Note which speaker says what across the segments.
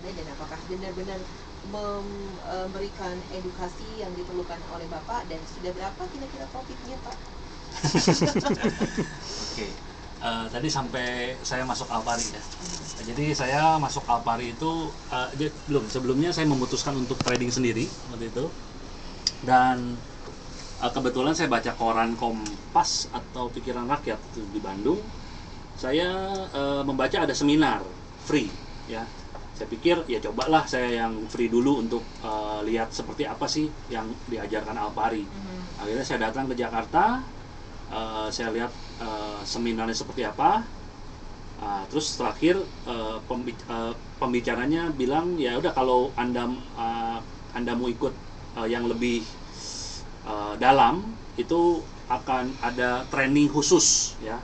Speaker 1: Anda, dan apakah benar-benar memberikan edukasi yang diperlukan oleh Bapak, dan sudah berapa kira-kira profitnya, Pak?
Speaker 2: Oke. Tadi sampai saya masuk Alpari ya. Jadi saya masuk Alpari itu sebelumnya saya memutuskan untuk trading sendiri waktu itu. Dan kebetulan saya baca koran Kompas atau Pikiran Rakyat itu di Bandung. Saya membaca ada seminar free ya. Saya pikir ya cobalah saya yang free dulu untuk lihat seperti apa sih yang diajarkan Alpari. Akhirnya saya datang ke Jakarta, saya lihat seminarnya seperti apa. Terus terakhir pembicaranya bilang ya udah kalau anda mau ikut yang lebih dalam, itu akan ada training khusus ya,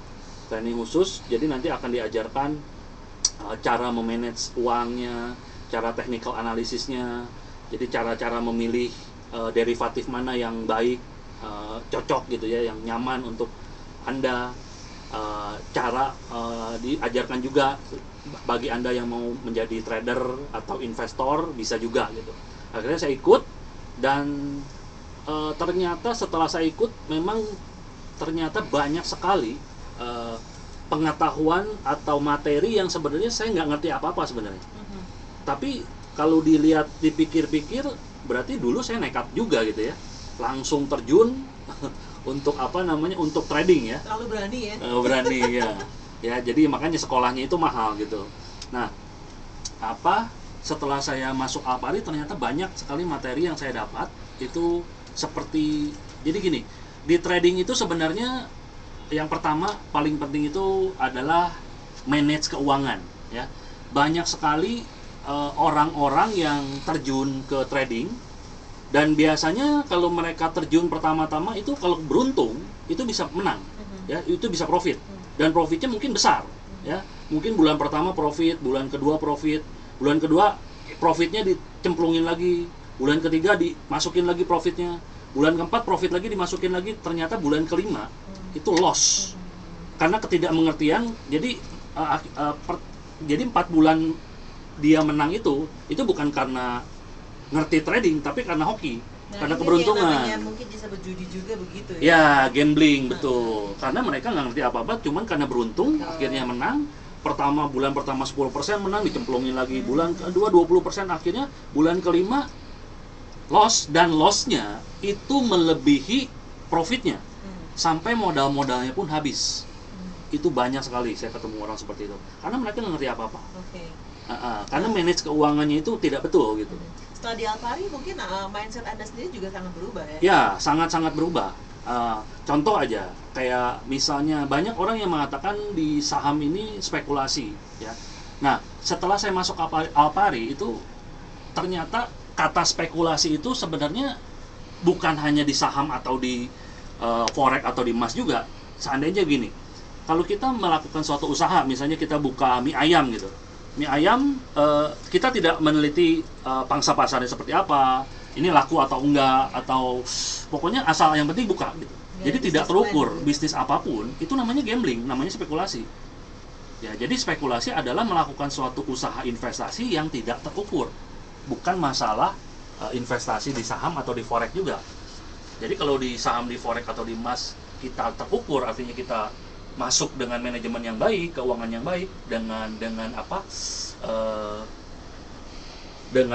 Speaker 2: training khusus. Jadi nanti akan diajarkan cara memanage uangnya, cara technical analisisnya, jadi cara-cara memilih derivatif mana yang baik, cocok gitu ya, yang nyaman untuk Anda. Cara diajarkan juga bagi Anda yang mau menjadi trader atau investor, bisa juga gitu. Akhirnya saya ikut, dan ternyata setelah saya ikut memang ternyata banyak sekali pengetahuan atau materi yang sebenarnya saya nggak ngerti apa-apa sebenarnya. Tapi kalau dilihat, dipikir-pikir, berarti dulu saya nekat juga gitu ya, langsung terjun untuk untuk trading ya.
Speaker 1: Terlalu berani ya.
Speaker 2: Berani ya. Ya, jadi makanya sekolahnya itu mahal gitu. Nah, setelah saya masuk Alpari ternyata banyak sekali materi yang saya dapat itu seperti, jadi gini, di trading itu sebenarnya yang pertama paling penting itu adalah manage keuangan ya. Banyak sekali orang-orang yang terjun ke trading, dan biasanya kalau mereka terjun pertama-tama itu kalau beruntung itu bisa menang ya, itu bisa profit, dan profitnya mungkin besar ya. Mungkin bulan pertama profit, bulan kedua profit, bulan kedua profitnya dicemplungin lagi, bulan ketiga dimasukin lagi profitnya, bulan keempat profit lagi dimasukin lagi, ternyata bulan kelima itu loss karena ketidakmengertian. Jadi 4 bulan dia menang itu bukan karena ngerti trading, tapi karena hoki, karena keberuntungan.
Speaker 1: Mungkin disebut judi juga begitu ya.
Speaker 2: Ya, gambling, betul. Karena mereka nggak ngerti apa-apa, cuman karena beruntung akhirnya menang. Bulan pertama 10% menang, dicemplungin lagi, bulan kedua 20%, akhirnya bulan kelima loss, dan lossnya itu melebihi profitnya. Sampai modal-modalnya pun habis. Itu banyak sekali saya ketemu orang seperti itu, karena mereka nggak ngerti apa-apa. Karena manage keuangannya itu tidak betul gitu.
Speaker 1: Setelah di Alpari mungkin mindset Anda sendiri juga sangat berubah ya?
Speaker 2: Ya, sangat-sangat berubah. Contoh aja, kayak misalnya banyak orang yang mengatakan di saham ini spekulasi ya. Nah, setelah saya masuk Alpari itu ternyata kata spekulasi itu sebenarnya bukan hanya di saham atau di forex atau di emas juga. Seandainya gini, kalau kita melakukan suatu usaha, misalnya kita buka mie ayam gitu, mie ayam, kita tidak meneliti pangsa pasarnya seperti apa, ini laku atau enggak, atau pokoknya asal yang penting buka gitu. Jadi tidak terukur. Bisnis apapun itu namanya gambling, namanya spekulasi ya. Jadi spekulasi adalah melakukan suatu usaha investasi yang tidak terukur. Bukan masalah investasi di saham atau di forex juga. Jadi kalau di saham, di forex atau di emas kita terukur, artinya kita masuk dengan manajemen yang baik, keuangan yang baik, dengan dengan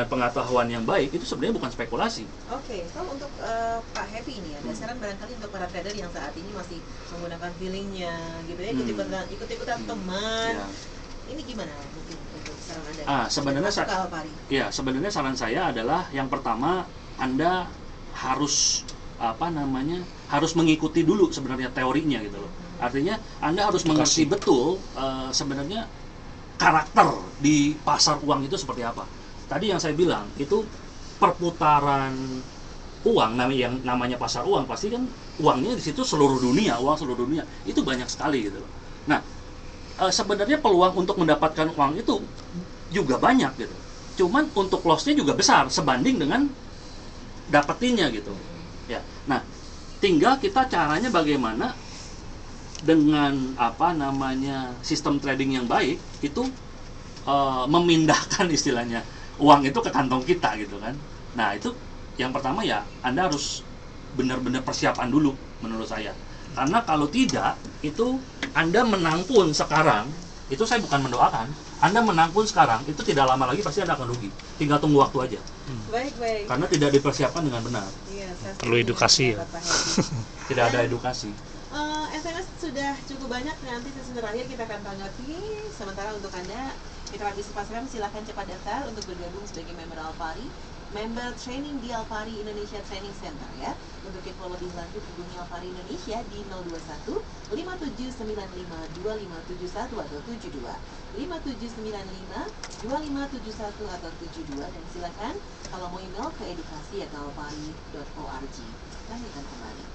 Speaker 2: pengetahuan yang baik, itu sebenarnya bukan spekulasi.
Speaker 1: Oke, so untuk Pak Happy ini ada saran barangkali untuk para trader yang saat ini masih menggunakan feelingnya gitu ya, ikut-ikutan teman. Ini gimana mungkin untuk saran Anda?
Speaker 2: Sebenarnya saran saya adalah yang pertama, Anda harus harus mengikuti dulu sebenarnya teorinya gitu loh. Artinya Anda harus mengerti betul sebenarnya karakter di pasar uang itu seperti apa. Tadi yang saya bilang itu perputaran uang, yang namanya pasar uang pasti kan uangnya di situ seluruh dunia, uang seluruh dunia itu banyak sekali gitu loh. Nah, sebenarnya peluang untuk mendapatkan uang itu juga banyak gitu. Cuman untuk loss-nya juga besar sebanding dengan dapetinnya gitu. Ya. Nah, tinggal kita caranya bagaimana dengan sistem trading yang baik itu memindahkan istilahnya uang itu ke kantong kita gitu kan. Nah itu yang pertama ya, Anda harus benar-benar persiapan dulu menurut saya. Karena kalau tidak, itu Anda menang pun sekarang, itu saya bukan mendoakan, Anda menang pun sekarang, itu tidak lama lagi pasti Anda akan rugi. Tinggal tunggu waktu aja.
Speaker 1: Baik.
Speaker 2: Karena tidak dipersiapkan dengan benar.
Speaker 1: Iya,
Speaker 3: Perlu edukasi ya.
Speaker 2: Tidak ada edukasi.
Speaker 1: SMS sudah cukup banyak, nanti sesi terakhir kita akan tanggapi. Sementara untuk Anda, mitra bisnis Pasram, silahkan cepat daftar untuk bergabung sebagai member Alfari, member training di Alfari Indonesia Training Center ya. Untuk info lebih lanjut hubungi Alfari Indonesia di 021 5795 2571 atau 72 5795 2571 atau 72, dan silakan kalau mau email ke edukasi@alfari.org. Kami akan kembali.